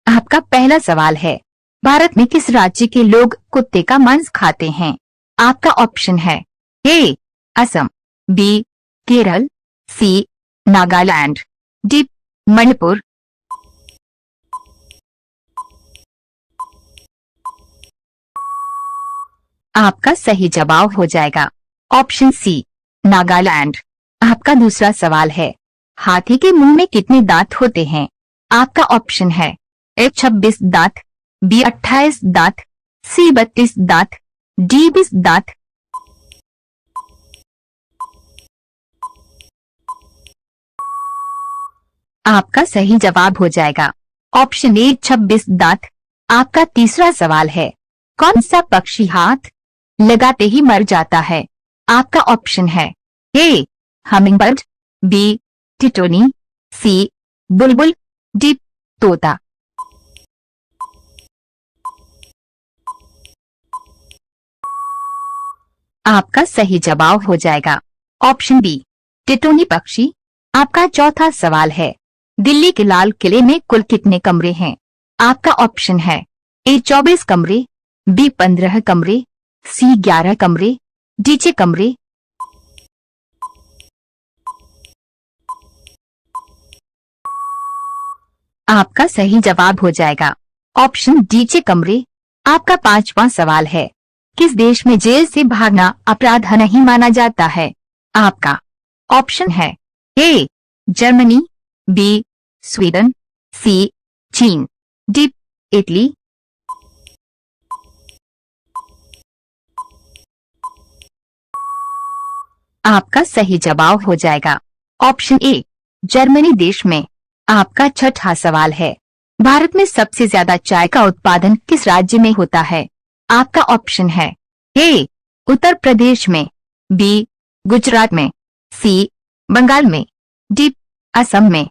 आपका पहला सवाल है, भारत में किस राज्य के लोग कुत्ते का मांस खाते हैं? आपका ऑप्शन है ए असम, बी केरल, सी नागालैंड, डी मणिपुर। आपका सही जवाब हो जाएगा ऑप्शन सी नागालैंड। आपका दूसरा सवाल है, हाथी के मुंह में कितने दांत होते हैं? आपका ऑप्शन है ए 26 दांत, बी 28 दांत, सी 32 दांत, डी 20 दांत। आपका सही जवाब हो जाएगा ऑप्शन ए 26 दांत। आपका तीसरा सवाल है, कौन सा पक्षी हाथ लगाते ही मर जाता है? आपका ऑप्शन है ए हमिंगबर्ड, बी टिटोनी, सी बुलबुल, डी तोता। आपका सही जवाब हो जाएगा ऑप्शन बी टिटोनी पक्षी। आपका चौथा सवाल है, दिल्ली के लाल किले में कुल कितने कमरे हैं? आपका ऑप्शन है ए 24 कमरे, बी 15 कमरे, सी 11 कमरे, डी 6 कमरे। आपका सही जवाब हो जाएगा ऑप्शन डी 6 कमरे। आपका पांचवा सवाल है, किस देश में जेल से भागना अपराध नहीं माना जाता है? आपका ऑप्शन है ए जर्मनी, बी स्वीडन, सी चीन, डी इटली। आपका सही जवाब हो जाएगा ऑप्शन ए जर्मनी देश में। आपका छठा सवाल है, भारत में सबसे ज्यादा चाय का उत्पादन किस राज्य में होता है? आपका ऑप्शन है ए उत्तर प्रदेश में, बी गुजरात में, सी बंगाल में, डी असम में।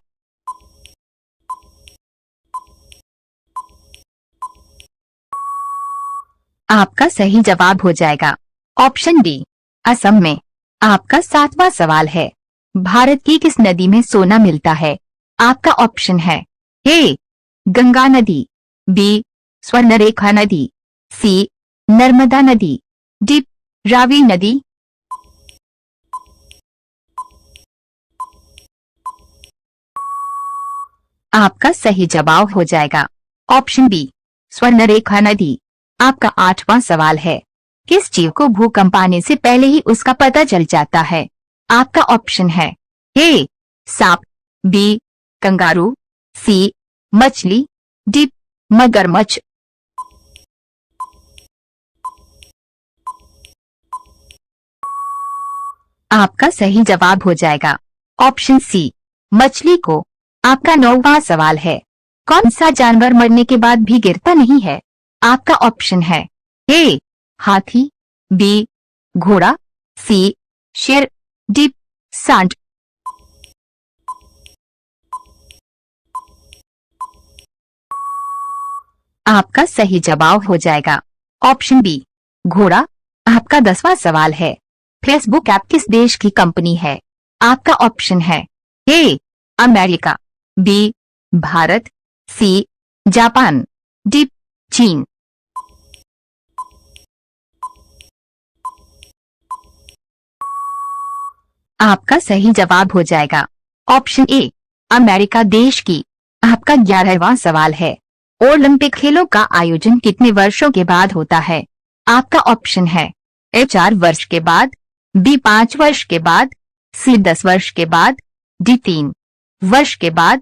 आपका सही जवाब हो जाएगा ऑप्शन डी असम में। आपका सातवां सवाल है, भारत की किस नदी में सोना मिलता है? आपका ऑप्शन है ए गंगा नदी, बी स्वर्णरेखा नदी, सी नर्मदा नदी, डी रावी नदी। आपका सही जवाब हो जाएगा ऑप्शन बी स्वर्णरेखा नदी। आपका आठवां सवाल है, किस जीव को भूकंप आने से पहले ही उसका पता चल जाता है? आपका ऑप्शन है ए सांप, बी कंगारू, सी मछली, डी मगरमच्छ। आपका सही जवाब हो जाएगा ऑप्शन सी मछली को। आपका नौवां सवाल है, कौन सा जानवर मरने के बाद भी गिरता नहीं है? आपका ऑप्शन है ए हाथी, बी घोड़ा, सी शेर, डी सांड। आपका सही जवाब हो जाएगा ऑप्शन बी घोड़ा। आपका 10वां सवाल है, फेसबुक ऐप किस देश की कंपनी है? आपका ऑप्शन है A America, B Bharat, C Japan, D चीन। आपका सही जवाब हो जाएगा ऑप्शन ए अमेरिका देश की। आपका 11वां सवाल है, ओलंपिक खेलों का आयोजन कितने वर्षों के बाद होता है? आपका ऑप्शन है ए 4 वर्ष के बाद, बी 5 वर्ष के बाद, सी 10 वर्ष के बाद, डी 3 वर्ष के बाद।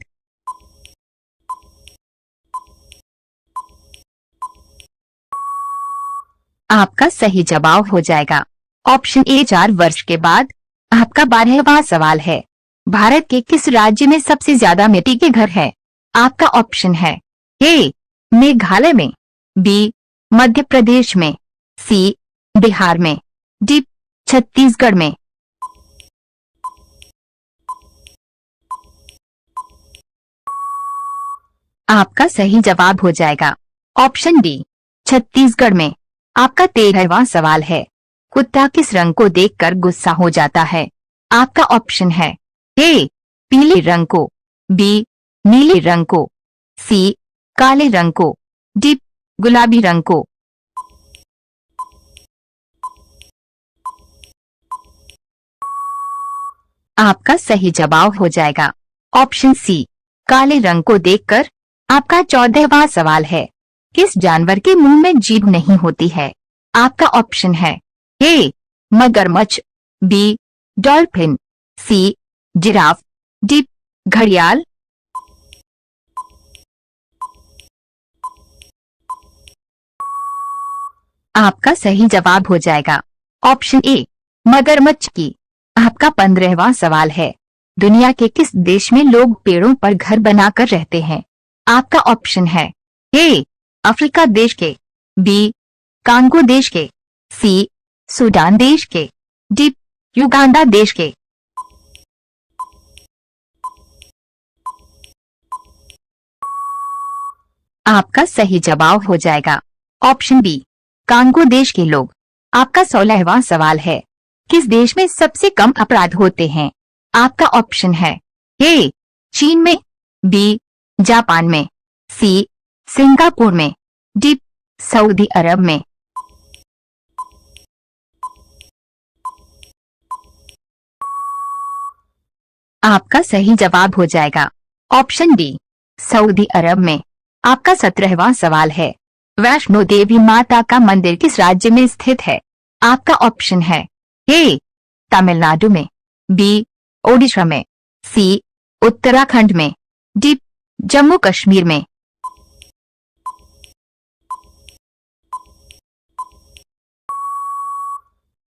आपका सही जवाब हो जाएगा ऑप्शन ए 4 वर्ष के बाद। आपका 12वां सवाल है, भारत के किस राज्य में सबसे ज्यादा मिट्टी के घर है? आपका ऑप्शन है ए मेघालय में, बी मध्य प्रदेश में, सी बिहार में, डी छत्तीसगढ़ में। आपका सही जवाब हो जाएगा ऑप्शन डी छत्तीसगढ़ में। आपका 13वां सवाल है, कुत्ता किस रंग को देखकर गुस्सा हो जाता है? आपका ऑप्शन है ए पीले रंग को, बी नीले रंग को, सी काले रंग को, डी गुलाबी रंग को। आपका सही जवाब हो जाएगा ऑप्शन सी, काले रंग को देखकर। आपका 14वां सवाल है, किस जानवर के मुंह में जीभ नहीं होती है? आपका ऑप्शन है ए मगरमच्छ, B dolphin, C giraffe, D घड़ियाल। आपका सही जवाब हो जाएगा ऑप्शन ए मगरमच्छ की। आपका 15वां सवाल है, दुनिया के किस देश में लोग पेड़ों पर घर बनाकर रहते हैं? आपका ऑप्शन है ए अफ्रीका देश के, बी कांगो देश के, सी सूडान देश के, डी युगांडा देश के। आपका सही जवाब हो जाएगा ऑप्शन बी, कांगो देश के लोग। आपका 16वां सवाल है, किस देश में सबसे कम अपराध होते हैं? आपका ऑप्शन है ए चीन में, बी जापान में, सी सिंगापुर में, डी सऊदी अरब में। आपका सही जवाब हो जाएगा ऑप्शन डी, सऊदी अरब में। आपका 17वां सवाल है, वैष्णो देवी माता का मंदिर किस राज्य में स्थित है? आपका ऑप्शन है ए तमिलनाडु में, बी ओडिशा में, सी उत्तराखंड में, डी जम्मू कश्मीर में।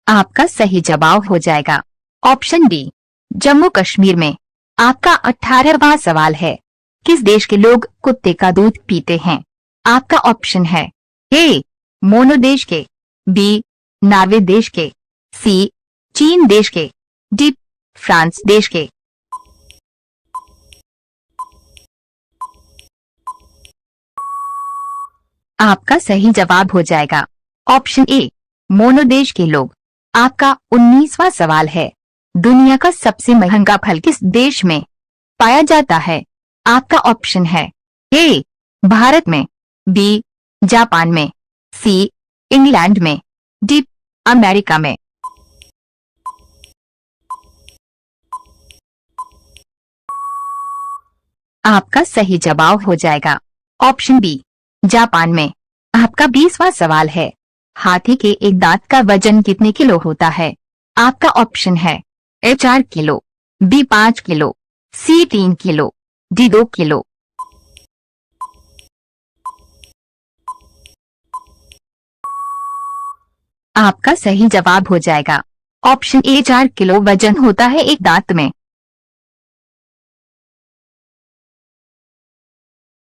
आपका सही जवाब हो जाएगा ऑप्शन डी, जम्मू कश्मीर में। आपका 18वां सवाल है, किस देश के लोग कुत्ते का दूध पीते हैं? आपका ऑप्शन है ए मोनो देश के, बी नॉर्वे देश के, सी चीन देश के, डी फ्रांस देश के। आपका सही जवाब हो जाएगा ऑप्शन ए, मोनो देश के लोग। आपका 19वां सवाल है, दुनिया का सबसे महंगा फल किस देश में पाया जाता है? आपका ऑप्शन है ए भारत में, बी जापान में, सी इंग्लैंड में, डी अमेरिका में। आपका सही जवाब हो जाएगा ऑप्शन बी, जापान में। आपका 20वां सवाल है, हाथी के एक दांत का वजन कितने किलो होता है? आपका ऑप्शन है ए 4 किलो, बी 5 किलो, सी 3 किलो, डी 2 किलो। आपका सही जवाब हो जाएगा ऑप्शन ए 4 किलो वजन होता है एक दांत में।